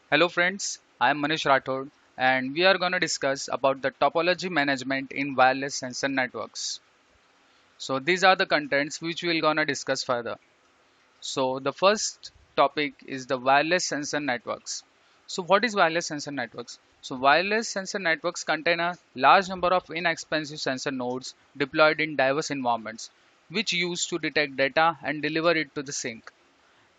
Hello friends, I am Manish Rathod and we are going to discuss about the topology management in wireless sensor networks. So these are the contents which we are going to discuss further. So the first topic is the wireless sensor networks. So what is wireless sensor networks? So wireless sensor networks contain a large number of inexpensive sensor nodes deployed in diverse environments which use to detect data and deliver it to the sink.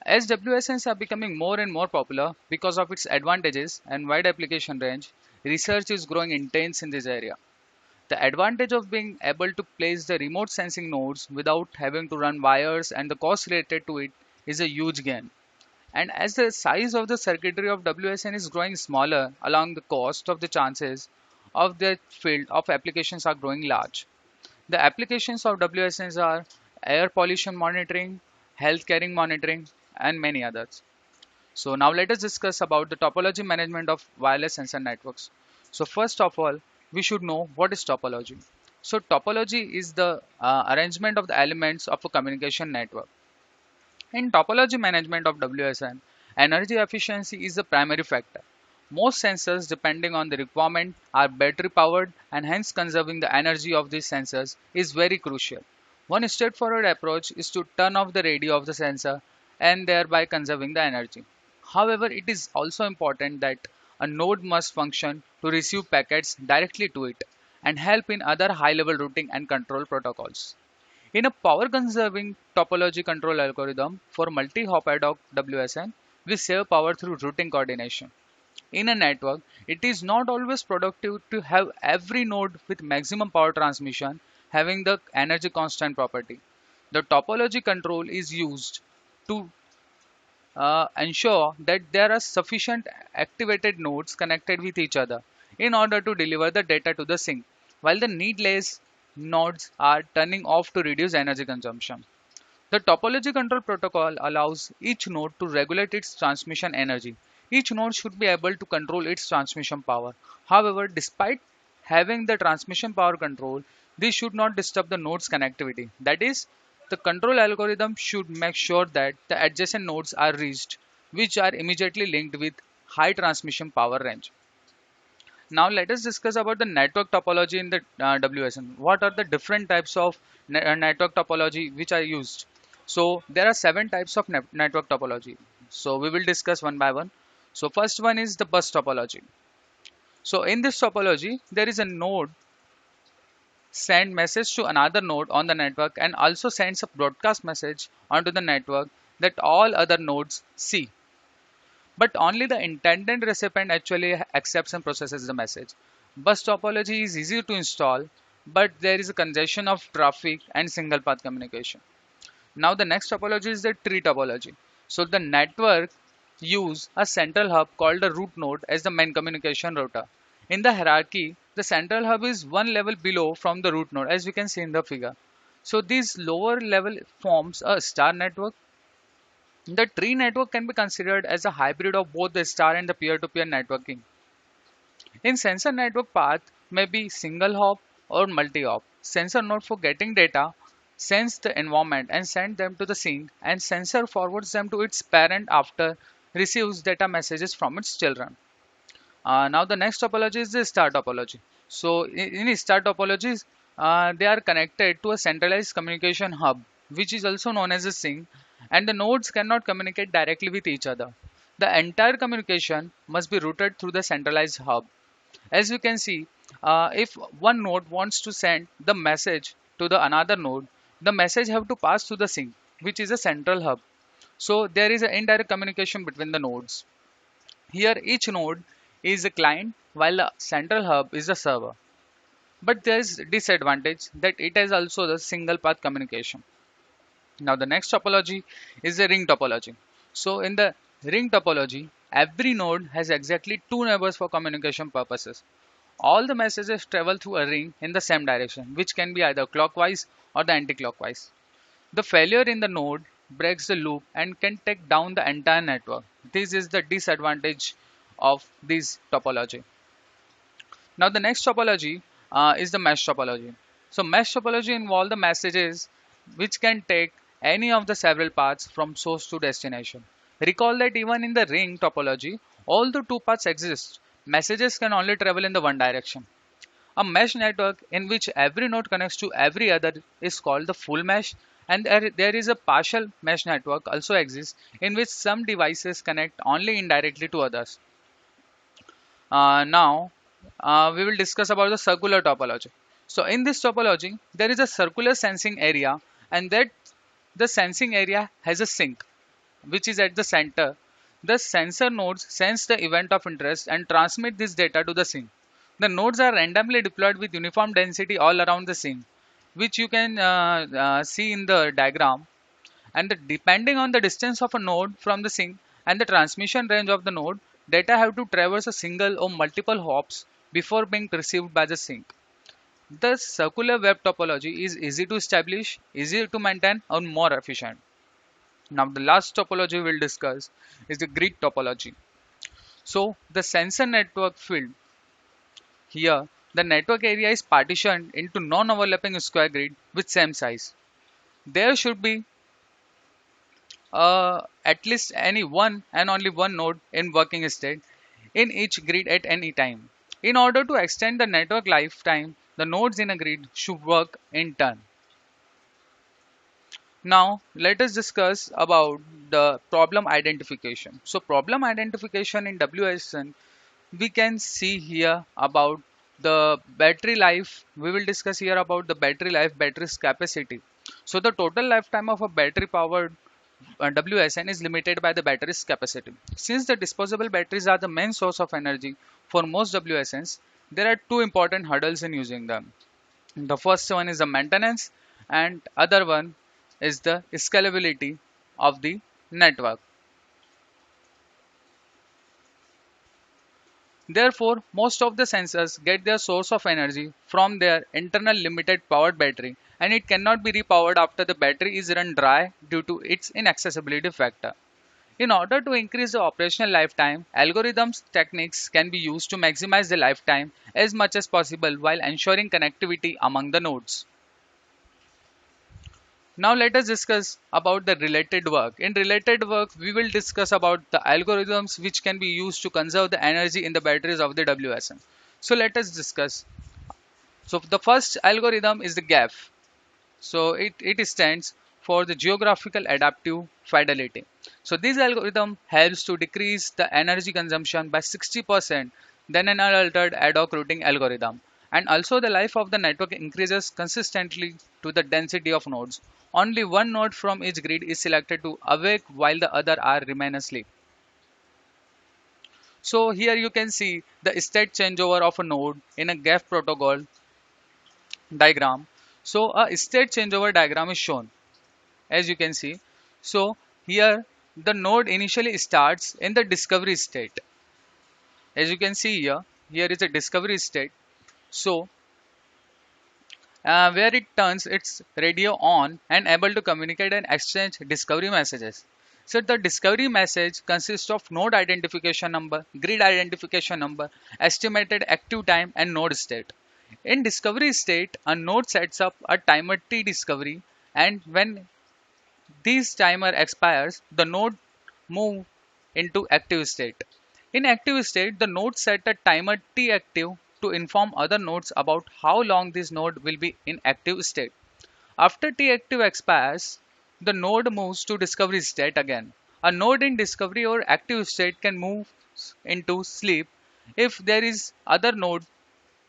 As WSNs are becoming more and more popular because of its advantages and wide application range, research is growing intense in this area. The advantage of being able to place the remote sensing nodes without having to run wires and the cost related to it is a huge gain. And as the size of the circuitry of WSN is growing smaller, along the cost of the chances of the field of applications are growing large. The applications of WSNs are air pollution monitoring, health caring monitoring, and many others. So now let us discuss about the topology management of wireless sensor networks. So first of all, we should know what is topology. So topology is the arrangement of the elements of a communication network. In topology management of WSN, energy efficiency is the primary factor. Most sensors, depending on the requirement, are battery powered and hence conserving the energy of these sensors is very crucial. One straightforward approach is to turn off the radio of the sensor and thereby conserving the energy. However, it is also important that a node must function to receive packets directly to it and help in other high level routing and control protocols. In a power conserving topology control algorithm for multi-hop ad hoc WSN, we save power through routing coordination. In a network, it is not always productive to have every node with maximum power transmission having the energy constant property. The topology control is used to ensure that there are sufficient activated nodes connected with each other in order to deliver the data to the sink, while the needless nodes are turning off to reduce energy consumption. The topology control protocol allows each node to regulate its transmission energy. Each node should be able to control its transmission power. However, despite having the transmission power control, this should not disturb the node's connectivity. That is, the control algorithm should make sure that the adjacent nodes are reached, which are immediately linked with high transmission power range. Now let us discuss about the network topology in the WSN. What are the different types of network topology which are used? So there are seven types of network topology. So we will discuss one by one. So first one is the bus topology. So in this topology, there is a node send message to another node on the network and also sends a broadcast message onto the network that all other nodes see. But only the intended recipient actually accepts and processes the message. Bus topology is easy to install, but there is a congestion of traffic and single path communication. Now the next topology is the tree topology. So the network use a central hub called a root node as the main communication router. In the hierarchy, the central hub is one level below from the root node as we can see in the figure. So this lower level forms a star network. The tree network can be considered as a hybrid of both the star and the peer-to-peer networking. In sensor network path may be single hop or multi-hop. Sensor node for getting data sends the environment and send them to the sink and sensor forwards them to its parent after receives data messages from its children. Now the next topology is the star topology. So in star topologies, they are connected to a centralized communication hub, which is also known as a sink, and the nodes cannot communicate directly with each other. The entire communication must be routed through the centralized hub. As you can see, if one node wants to send the message to the another node, the message have to pass through the sink, which is a central hub. So there is an indirect communication between the nodes. Here each node is a client while the central hub is a server. But there is disadvantage that it has also the single path communication. Now the next topology is the ring topology. So in the ring topology, every node has exactly two neighbors for communication purposes. All the messages travel through a ring in the same direction, which can be either clockwise or the anti-clockwise. The failure in the node breaks the loop and can take down the entire network. This is the disadvantage of this topology. Now the next topology is the mesh topology. So mesh topology involves the messages which can take any of the several paths from source to destination. Recall that even in the ring topology, although two paths exist, messages can only travel in the one direction. A mesh network in which every node connects to every other is called the full mesh, and there is a partial mesh network also exists in which some devices connect only indirectly to others. Now, we will discuss about the circular topology. So in this topology, there is a circular sensing area, and that the sensing area has a sink, which is at the center. The sensor nodes sense the event of interest and transmit this data to the sink. The nodes are randomly deployed with uniform density all around the sink, which you can see in the diagram. And depending on the distance of a node from the sink and the transmission range of the node, data have to traverse a single or multiple hops before being received by the sink. The circular web topology is easy to establish, easy to maintain, and more efficient. Now, the last topology we'll discuss is the grid topology. So, the sensor network field here, the network area is partitioned into non-overlapping square grid with same size. There should be at least any one and only one node in working state in each grid at any time. In order to extend the network lifetime, the nodes in a grid should work in turn. Now, let us discuss about the problem identification. So, problem identification in WSN, we can see here about the battery life. We will discuss here about the battery life, battery's capacity. So, the total lifetime of a battery powered WSN is limited by the battery's capacity. Since the disposable batteries are the main source of energy for most WSNs, there are two important hurdles in using them. The first one is the maintenance, and other one is the scalability of the network. Therefore, most of the sensors get their source of energy from their internal limited powered battery, and it cannot be repowered after the battery is run dry due to its inaccessibility factor. In order to increase the operational lifetime, algorithms techniques can be used to maximize the lifetime as much as possible while ensuring connectivity among the nodes. Now let us discuss about the related work. In related work, we will discuss about the algorithms which can be used to conserve the energy in the batteries of the WSN. So let us discuss. So the first algorithm is the GAF. So it stands for the geographical adaptive fidelity. So this algorithm helps to decrease the energy consumption by 60% than an unaltered ad hoc routing algorithm. And also the life of the network increases consistently to the density of nodes. Only one node from each grid is selected to awake while the other are remain asleep. So here you can see the state changeover of a node in a GAF protocol diagram. So a state changeover diagram is shown as you can see. So here the node initially starts in the discovery state. As you can see here is a discovery state. So where it turns its radio on and able to communicate and exchange discovery messages. So the discovery message consists of node identification number, grid identification number, estimated active time, and node state. In discovery state, a node sets up a timer T discovery, and when this timer expires, the node move into active state. In active state, the node set a timer T active to inform other nodes about how long this node will be in active state. After T active expires, the node moves to discovery state again. A node in discovery or active state can move into sleep if there is other node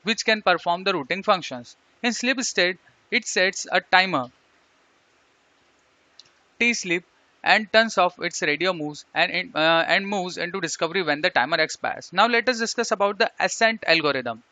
which can perform the routing functions. In sleep state, it sets a timer T sleep and turns off its radio moves and moves into discovery when the timer expires. Now let us discuss about the ascent algorithm.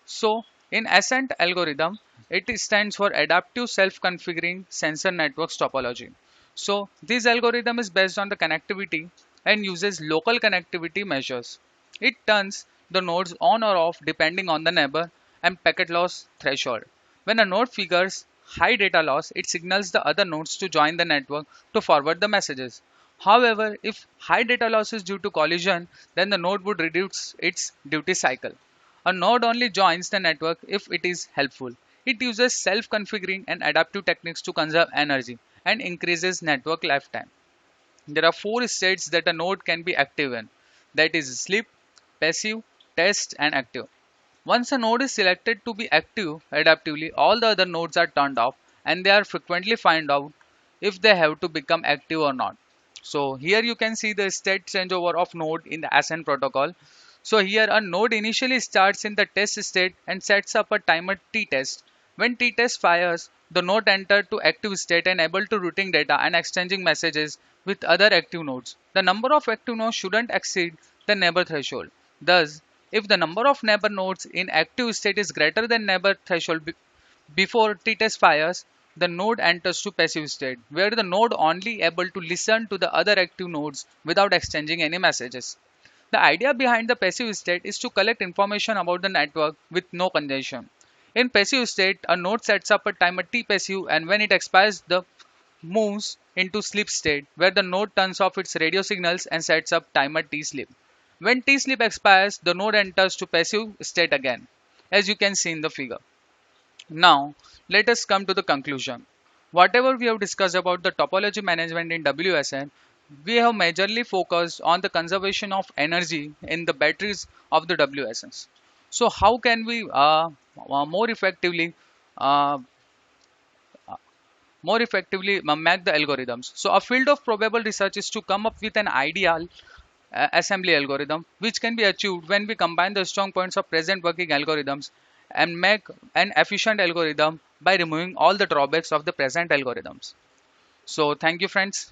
So in ascent algorithm, it stands for adaptive self-configuring sensor networks topology. So this algorithm is based on the connectivity and uses local connectivity measures. It turns the nodes on or off depending on the neighbor and packet loss threshold. When a node figures high data loss, it signals the other nodes to join the network to forward the messages. However, if high data loss is due to collision, then the node would reduce its duty cycle. A node only joins the network if it is helpful. It uses self-configuring and adaptive techniques to conserve energy and increases network lifetime. there are four states that a node can be active in. That is sleep, passive, test, and active. Once a node is selected to be active adaptively, all the other nodes are turned off and they are frequently find out if they have to become active or not. So here you can see the state changeover of node in the ASCII protocol. So here a node initially starts in the test state and sets up a timer t-test. When t-test fires, the node enters to active state and able to routing data and exchanging messages with other active nodes. The number of active nodes shouldn't exceed the neighbor threshold. Thus, if the number of neighbor nodes in active state is greater than neighbor threshold before t-test fires, the node enters to passive state, where the node only able to listen to the other active nodes without exchanging any messages. The idea behind the passive state is to collect information about the network with no congestion. In passive state, a node sets up a timer T passive and when it expires, the moves into sleep state where the node turns off its radio signals and sets up timer T sleep. When T sleep expires, the node enters to passive state again, as you can see in the figure. Now, let us come to the conclusion. Whatever we have discussed about the topology management in WSN, we have majorly focused on the conservation of energy in the batteries of the WSNs. So, how can we more effectively uh, make the algorithms? So, a field of probable research is to come up with an ideal assembly algorithm which can be achieved when we combine the strong points of present working algorithms and make an efficient algorithm by removing all the drawbacks of the present algorithms. So thank you friends.